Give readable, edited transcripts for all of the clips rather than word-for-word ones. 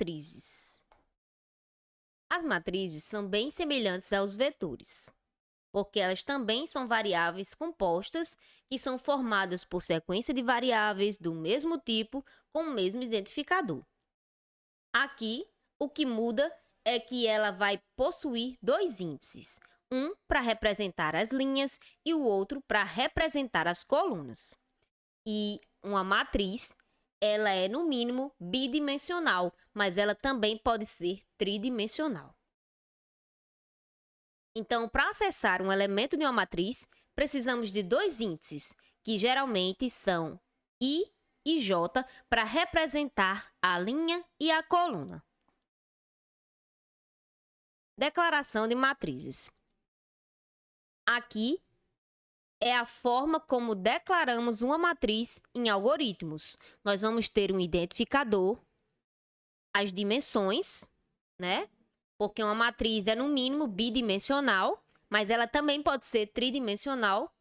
matrizes. As matrizes são bem semelhantes aos vetores, porque elas também são variáveis compostas que são formadas por sequência de variáveis do mesmo tipo com o mesmo identificador. Aqui, o que muda é que ela vai possuir dois índices, um para representar as linhas e o outro para representar as colunas. E uma matriz, ela é no mínimo bidimensional, mas ela também pode ser tridimensional. Então, para acessar um elemento de uma matriz, precisamos de dois índices, que geralmente são I e J, para representar a linha e a coluna. Declaração de matrizes. Aqui é a forma como declaramos uma matriz em algoritmos. Nós vamos ter um identificador, as dimensões, né? Porque uma matriz é no mínimo bidimensional, mas ela também pode ser tridimensional,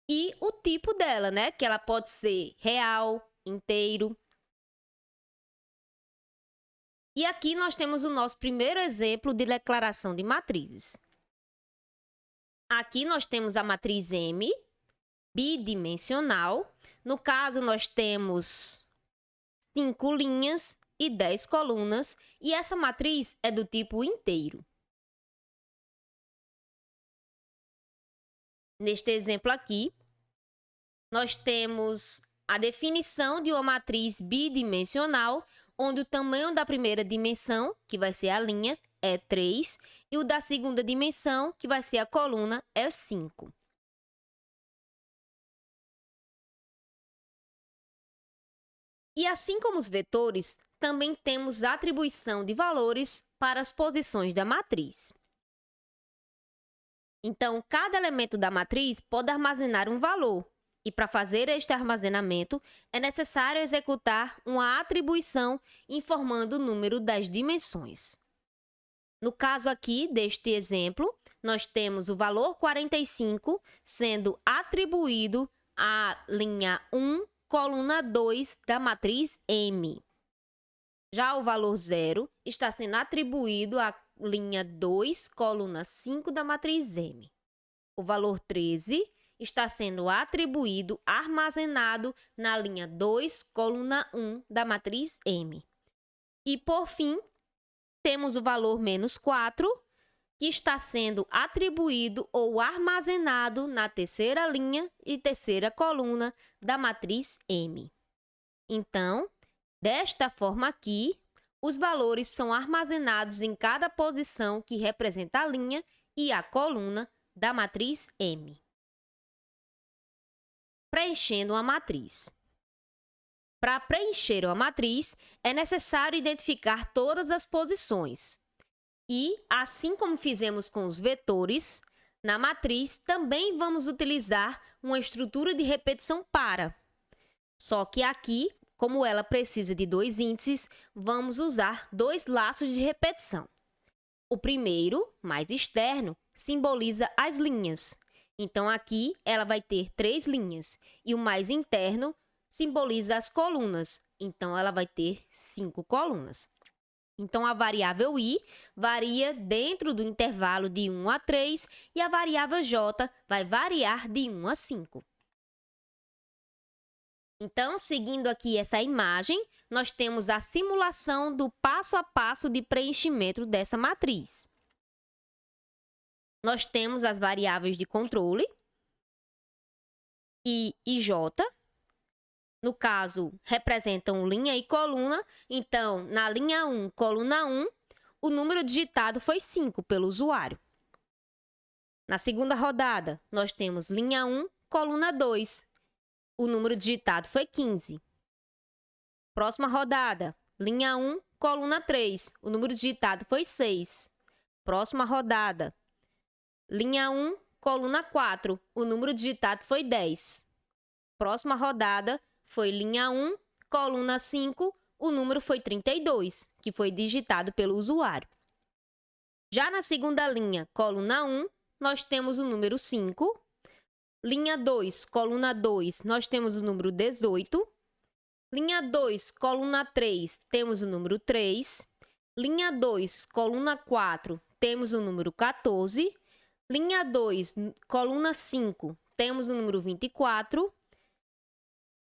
e o tipo dela, né? Que ela pode ser real, inteiro. E aqui nós temos o nosso primeiro exemplo de declaração de matrizes. Aqui nós temos a matriz M, bidimensional. No caso, nós temos 5 linhas e 10 colunas, e essa matriz é do tipo inteiro. Neste exemplo aqui, nós temos a definição de uma matriz bidimensional, onde o tamanho da primeira dimensão, que vai ser a linha, é 3, e o da segunda dimensão, que vai ser a coluna, é 5. E assim como os vetores, também temos atribuição de valores para as posições da matriz. Então, cada elemento da matriz pode armazenar um valor, e para fazer este armazenamento, é necessário executar uma atribuição informando o número das dimensões. No caso aqui deste exemplo, nós temos o valor 45 sendo atribuído à linha 1, coluna 2 da matriz M. Já o valor 0 está sendo atribuído à linha 2, coluna 5 da matriz M. O valor 13 está sendo atribuído, armazenado na linha 2, coluna 1 da matriz M. E, por fim, temos o valor menos 4, que está sendo atribuído ou armazenado na terceira linha e terceira coluna da matriz M. Então, desta forma aqui, os valores são armazenados em cada posição que representa a linha e a coluna da matriz M. Preenchendo uma matriz. Para preencher uma matriz, é necessário identificar todas as posições. E, assim como fizemos com os vetores, na matriz também vamos utilizar uma estrutura de repetição para. Só que aqui, como ela precisa de dois índices, vamos usar dois laços de repetição. O primeiro, mais externo, simboliza as linhas. Então, aqui ela vai ter 3 linhas. E o mais interno simboliza as colunas. Então, ela vai ter 5 colunas. Então, a variável i varia dentro do intervalo de 1 a 3 e a variável j vai variar de 1 a 5. Então, seguindo aqui essa imagem, nós temos a simulação do passo a passo de preenchimento dessa matriz. Nós temos as variáveis de controle, I e J. No caso, representam linha e coluna. Então, na linha 1, coluna 1, o número digitado foi 5 pelo usuário. Na segunda rodada, nós temos linha 1, coluna 2. O número digitado foi 15. Próxima rodada, linha 1, coluna 3. O número digitado foi 6. Próxima rodada, linha 1, coluna 4. O número digitado foi 10. Próxima rodada foi linha 1, coluna 5. O número foi 32, que foi digitado pelo usuário. Já na segunda linha, coluna 1, nós temos o número 5. Linha 2, coluna 2, nós temos o número 18. Linha 2, coluna 3, temos o número 3. Linha 2, coluna 4, temos o número 14. Linha 2, coluna 5, temos o número 24.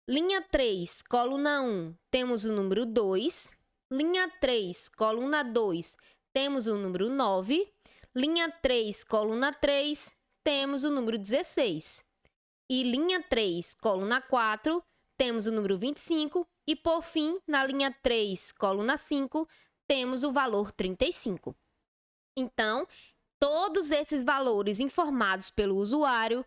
Linha 3, coluna 1, temos o número 2. Linha 3, coluna 2, temos o número 9. Linha 3, coluna 3, temos o número 16. E linha 3, coluna 4, temos o número 25. E, por fim, na linha 3, coluna 5, temos o valor 35. Então, todos esses valores informados pelo usuário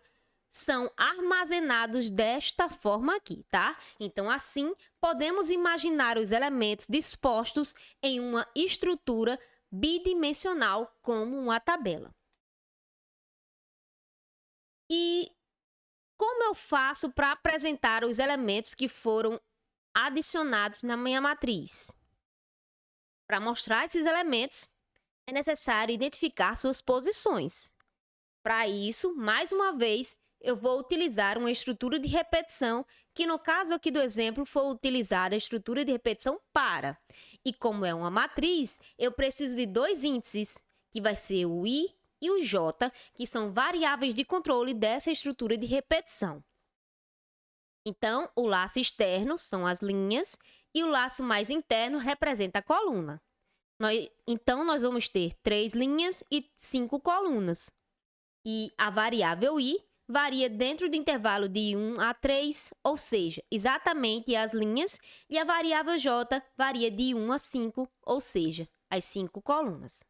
são armazenados desta forma aqui, tá? Então, assim, podemos imaginar os elementos dispostos em uma estrutura bidimensional como uma tabela. E como eu faço para apresentar os elementos que foram adicionados na minha matriz? Para mostrar esses elementos, é necessário identificar suas posições. Para isso, mais uma vez, eu vou utilizar uma estrutura de repetição, que no caso aqui do exemplo foi utilizada a estrutura de repetição para. E como é uma matriz, eu preciso de dois índices, que vai ser o i e o j, que são variáveis de controle dessa estrutura de repetição. Então, o laço externo são as linhas e o laço mais interno representa a coluna. Então, nós vamos ter 3 linhas e 5 colunas. E a variável i varia dentro do intervalo de 1 a 3, ou seja, exatamente as linhas, e a variável j varia de 1 a 5, ou seja, as 5 colunas.